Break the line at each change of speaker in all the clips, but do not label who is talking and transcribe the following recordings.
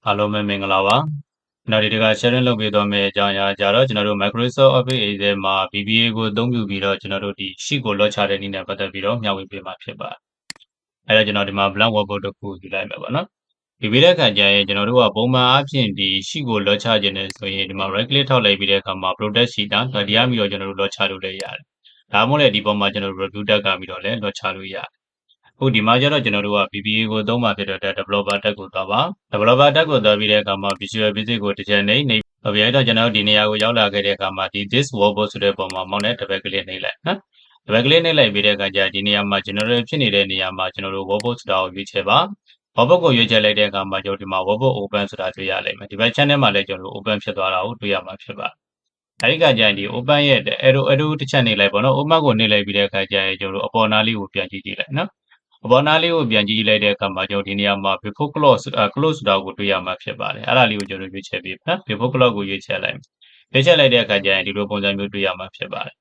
အားလုံးပဲမင်္ဂလာပါကျွန်တော်ဒီတခါ sharing လုပ်ပေးသွားမယ့်အကြောင်းအရာကြတော့Microsoft Office Excel မှာ VBA ကိုအသုံးပြုပြီးတော့ကျွန်တော်တို့ဒီ sheet ကိုလွှတ်ချတဲ့နည်းနဲ့ပတ်သက်ပြီးတော့မျှဝေပေးမှာဖြစ်ပါတယ်အဲ့တော့ကျွန်တော်ဒီမှာ blank workbook တစ်ခုယူလိုက်မယ်ပေါ့နော်ဒီပြီးတဲ့အခါကျရင်ကျွန်တော်တို့ကပုံမှန်အားဖြင့်ဒီ sheet ကိုလွှတ်ချခြင်းနဲ့ဆိုရင်ဒီမှာ right click ထောက်လိုက်ပြီးတဲ့အခါမှာ protect sheet ဒါဒီကနေပြီးတော့ကျွန်တော်တို့လွှတ်ချလို့လည်းရတယ်ဒါမှမဟုတ်လည်းဒီပေါ်မှာကျွန်တော်တို့ review tab ကနေပြီးတော့လည်းလွှတ်ချလို့ရတယ်အခုဒီမှာကျတော့ကျွန်တော်တို့က VBA ကိုသုံးမှာဖြစ်တဲ့အတွက် developer tab ကိုသွားပါ developer tab ကိုသွားပြီးတဲ့အခါမှာ Visual Basic ကိုတစ်ချက်နှိပ်ပြီးတော့ဒီနေရာကိုရောက်လာခဲ့တဲ့အခါမှာဒီ this workbook ဆိုတဲ့ပုံမှာ mouse နဲ့တစ်ပတ်ကလေးနှိပ်လိုက်နော်တစ်ပတ်ကလေးနှိပ်လိုက်ပြီးတဲ့အခါကျဒီနေရာမှာ general ဖြစ်နေတဲ့နေရာမှာကျွန်တော်တို့ workbook ဆိုတာကိုရွေးချယ်ပါ workbook ကိုရွေးချယ်လိုက်တဲ့အခါမှာကျွန်တော်ဒီမှာ workbook open ဆိုတာတွေ့ရလိမ့်မယ်ဒီဘက် channel မှာလည်းကျွန်တော်တို့ open ဖြစ်သွားတာကိုတွေ့ရမှာဖြစ်ပါတယ်အဲ့ဒီကကျရင်ဒီ open ရဲ့ arrow တစ်ချက်နှိပ်လိုက်ပေါ့နော် open ကိုနှိပ်လိုက်ပြီးတဲ့အခါကျရင်ကျွန်တော်တို့အပေါ်နားလေးကိုပြန်ကြည့်ကြည့်လိုက်နော်အပေါ်နားလေးကိုပြန်ကြည့်လိုက်တဲ့အခါမှာကျွန်တော်ဒီနေရာမှာ before close ဆိုတာကိုတွေ့ရမှာဖြစ်ပါတယ်အဲ့ဒါလေးကိုကျွန်တော်ရွေးချယ်ပေးမယ်နော် before close ကိုရွေးချယ်လိုက်မယ်ရွေးချယ်လိုက်တဲ့အခါကျရင်ဒီလိုပုံစံမျိုးတွေ့ရမှာဖြစ်ပါတယ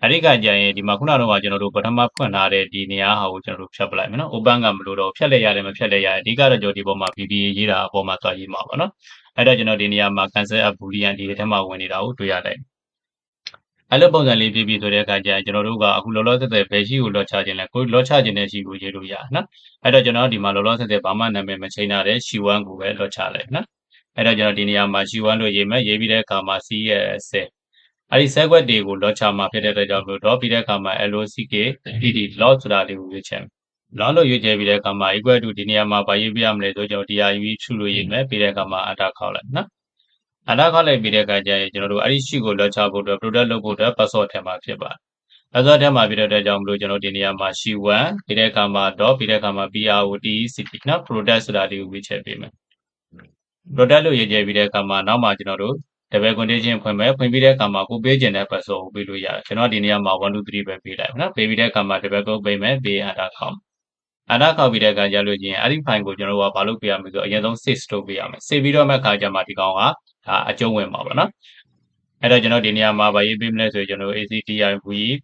်အဲ့ဒီကကျရင်ဒီမှာခုနကတော့ကျွန်တော်တို့ပထမဖွင့်ထားတဲ့ဒီနေရာကိုကျွန်တော်တို့ဖြတ်ပလိုက်မယ်နော် open ကမလို့တော့ဖြတ်လိုက်ရတယ်မဖြတ်လိုက်ရတယ်အဓိကတော့ကျွန်တော်ဒီပေါ်မှာ VBA ရေးတာအပေါ်မှာသွားရေးမှာပေါ့နော်အဲ့တော့ကျွန်တော်ဒီနေရာမှာ cancel a boolean ဒီထဲမှာဝင်နေတာကိုတွေ့ရတယ်အဲ့လိုပုံစံလေးဖြစ်ပြီးဆိုတဲ့အခါကျရင်ကျွန်တော်တို့ကအခုလောလောဆယ်ဘယ် sheet ကိုလွှတ်ချခြင်းလဲလွှတ်ချခြင်းတဲ့ sheet ကိုရေးလို့ရတယ်နော်အဲ့တော့ကျွန်တော်ဒီမှာလောလောဆယ်ဘာမှနာမည်မချိန်ထားတဲ့ sheet 1 ကိုပဲလွှတ်ချလိုက်နော်အဲ့တော့ကျွန်တော်ဒီနေရာမှာ sheet 1 လို့ရေးမယ်ရေးပြီးတဲ့အခါမှာ C ရဲ့ cell အဲ့ဒီ cell ခွက်တွေကိုလွှတ်ချမှာဖြစ်တဲ့အတွက်ကြောင့်မလို့ dot ပြီးတဲ့အခါမှာ lock lock ဆိုတာလေးကိုရွေးချယ်မယ် lock လို့ရွေးချယ်ပြီးတဲ့အခါမှာ equal to ဒီနေရာမှာဘာရေးပြရမလဲဆိုတော့ကျွန်တော် dir ထူလို့ရေးမယ်ပြီးတဲ့အခါမှာ enter ခေါက်လိုက်နော်enter ခေါက်လိုက်ပြီးတဲ့အခါကျရင်ကျွန်တော်တို့အဲ့ဒီ sheet ကိုလွှတ်ချဖို့အတွက် product လုပ်ဖို့အတွက် password ထည့်မှာဖြစ်ပါတယ် password ထည့်မှာဖြစ်တဲ့အတွက်ကြောင့်မလို့ကျွန်တော်ဒီနေရာမှာ sheet 1ပြီးတဲ့အခါမှာ dot ပြီးတဲ့အခါမှာ product နော် product ဆိုတာလေးကိုရွေးချယ်ပေးမယ် product လို့ရွေးချယ်ပြီးတဲ့အခါမှာနောက်မှာကျွန်တော်တို့ double quotation ဖွင့်မယ်ဖွင့်ပြီးတဲ့အခါမှာကိုပေးခြင်းတဲ့ password ကိုပေးလို့ရတယ်ကျွန်တော်ဒီနေရာမှာ 1 2 3ပဲပေးလိုက်မယ်နော်ပေးပြီးတဲ့အခါမှာ double quote ပိတ်မယ်ပြီးရင် enter ခေါက်enter ခေါက်ပြီးတဲ့အခါကျလို့ချင်းအဲ့ဒီ file ကိုကျွန်တော်တို့ကဘာလုပ်ပေးရမလဲဆိုတော့အရင်ဆုံး save လုပ်ပေးရမယ် save ပြီးတော့မှအခါကျမှဒီကောင်ကအကျုံးဝင်မှာပေါ့နော်အဲ့တော့ကျွန်တော်ဒီနေရာမှာဘာရေးပေးမလဲဆိုရင်ကျွန်တော် activ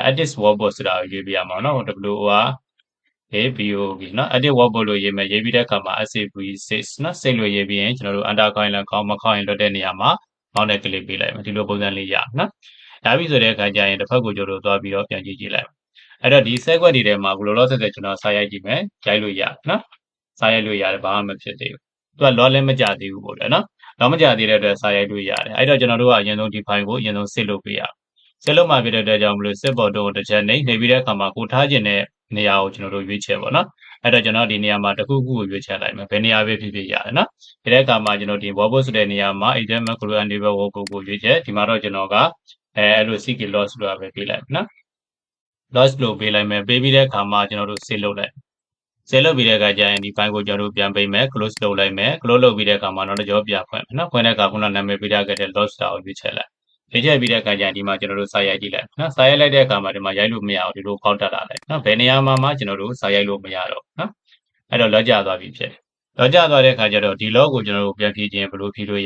edit workbook ဆိုတာကိုရွေးပေးရမှာနော် WOR ABOB နော် edit workbook လို့ရေးမယ်ရေးပြီးတဲ့အခါမှာ SAV6 နော် save လို့ရေးပြီးရင်ကျွန်တော်တို့ enter ခေါက်ရင်လည်းခေါက်မခေါက်ရင်လွတ်တဲ့နေရာမှာ mouse နဲ့ click ပေးလိုက်မယ်ဒီလိုပုံစံလေးရနော်ရပြီဆိုတဲ့အခါကျရင်တစ်ဖက်ကိုကျွန်တော်တို့သွားပြီးတော့ပြန်ကြည့်လိုက်အဲ့တော့ဒီ cell ခွက်တွေထဲမှာအခုလောလောဆယ်ကျွန်တော်စာရိုက်ကြည့်မယ်ရိုက်လို့ရတယ်နော်စာရိုက်လို့ရတယ်ဘာမှမဖြစ်သေးဘူးသူက lock လည်းမကြသေးဘူးပေါ့ဗျာနော် lock မကြသေးတဲ့အတွက်စာရိုက်လို့ရတယ်အဲ့တော့ကျွန်တော်တို့ကအရင်ဆုံးဒီ file ကိုအရင်ဆုံး save လုပ်ပေးရမယ် save လုပ်မှာဖြစ်တဲ့အတွက်ကြောင့်မလို့ save button ကိုတစ်ချက်နှိပ်ပြီးတဲ့အခါမှာကိုထားခြင်းတဲ့နေရာကိုကျွန်တော်တို့ရွေးချယ်ပေါ့နော်အဲ့တော့ကျွန်တော်ဒီနေရာမှာတစ်ခုခုကိုရွေးချယ်လိုက်မယ်ဘယ်နေရာပဲဖြစ်ဖြစ်ရတယ်နော်ဒီတဲ့အခါမှာကျွန်တော်ဒီ workbook ဆိုတဲ့နေရာမှာ Excel macro enable workbook ကိုရွေးချယ်ဒီမှာတော့ကျွန်တော်ကအဲ့လို CK loss ဆိုတာပဲပေးလိုက်မယ်နော် loss လို့ပေးလိုက်မယ်ပေးပြီးတဲ့အခါမှာကျွန်တော်တို့ save လုပ်လိုက်save လုပ်ပြီးတဲ့အခါကျရင်ဒီ file ကိုကျွန်တော်တို့ပြန်ပိတ်မယ် close လုပ်လိုက်မယ် close လုပ်ပြီးတဲ့အခါမှာနောက်တစ်ကြောပြန်ဖွင့်မယ်နော်ဖွင့်တဲ့အခါခုနနာမည်ပေးထားခဲ့တဲ့ loss ဆိုတာကိုရွေးချယ်လိုက်ရွေးချယ်ပြီးတဲ့အခါကျရင်ဒီမှာကျွန်တော်တို့စာရိုက်ကြည့်လိုက်နော်စာရိုက်လိုက်တဲ့အခါမှာဒီမှာရိုက်လို့မရဘူးဒီလိုပေါက်တက်လာတယ်နော်ဘယ်နေရာမှာမှကျွန်တော်တို့စာရိုက်လို့မရတော့ဘူးနော်အဲ့တော့ lock ကျသွားပြီဖြစ်တယ် lock ကျသွားတဲ့အခါကျတော့ဒီ lock ကိုကျွန်တော်တို့ပြန်ဖြည့်ခြင်းဘယ်လိုဖြည့်လို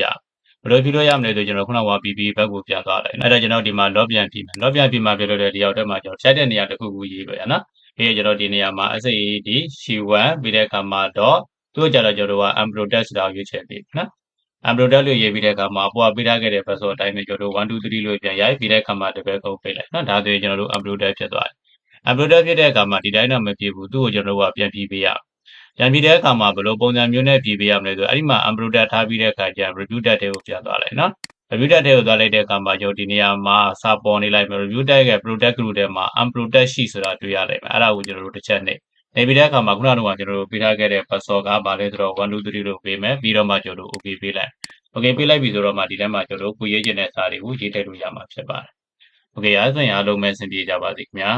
့ရမလဲဆိုကျွန်တော်ခုနက VBA ဘက်ကိုပြန်သွားလိုက်အဲ့တော့ကျွန်တော်ဒီမှာ lock ပြန်ဖြည့်မယ် lock ပြန်ဖြည့်မှာဖြစ်လို့ဒီအောက်ထဲမှာကျွန်တော်ဖြတ်တဲ့နေရာတစ်ခုခုရေးလို့ရနော်ပြီးရင်ကျွန်တော်ဒီနေရာမှာ SAED sheet 1ပြီးတဲ့အခါမှာ dot သူ့ကိုကျတော့ကျွန်တော်တို့က unprotect ဆိုတာကိုရွေးချယ်ပေးနော် unprotect လို့ရေးပြီးတဲ့အခါမှာအပေါ်ကပေးထားခဲ့တဲ့ password အတိုင်းပဲကျွန်တော်တို့ 1 2 3လို့ပြန်ရိုက်ပြီးတဲ့အခါမှာ double quote ပိတ်လိုက်နော်ဒါဆိုရင်ကျွန်တော်တို့ unprotect ဖြစ်သွားတယ် unprotect ဖြစ်တဲ့အခါမှာဒီတိုင်းတော့မဖြစ်ဘူးသူ့ကိုကျွန်တော်တို့ကပြန်ဖြည့်ပေးရပြန်ဖြည့်တဲ့အခါမှာဘယ်လိုပုံစံမျိုးနဲ့ဖြည့်ပေးရမလဲဆိုတော့အဲ့ဒီမှာ unprotect ထားပြီးတဲ့အခါကျ review tab ထဲကိုပြန်သွားလိုက်နော် review tab ထဲကိုသွားလိုက်တဲ့အခါမှာကျွန်တော်ဒီနေရာမှာစာပေါ်နေလိုက်မယ် review tab ရဲ့ product group ထဲမှာ unprotect sheet ဆိုတာတွေ့ရလိမ့်မယ်အဲ့ဒါကိုကျွန်တော်တို့တစ်ချက်နှိပ်ပြီးတဲ့အခါမှာခုနကကျွန်တော်တို့ပေးထားခဲ့တဲ့ password ကဘာလဲဆိုတော့ 1 2 3လို့ပေးမယ်ပြီးတော့မှကျွန်တော်တို့ okay ပေးလိုက် okay ပေးလိုက်ပြီဆိုတော့မှဒီထဲမှာကျွန်တော်တို့ကိုရေးချင်တဲ့စာတွေကိုရေးထည့်လို့ရမှာဖြစ်ပါတယ် okay အဲ့ဒါဆိုရင်အားလုံးပဲအဆင်ပြေကြပါစေခင်ဗျာ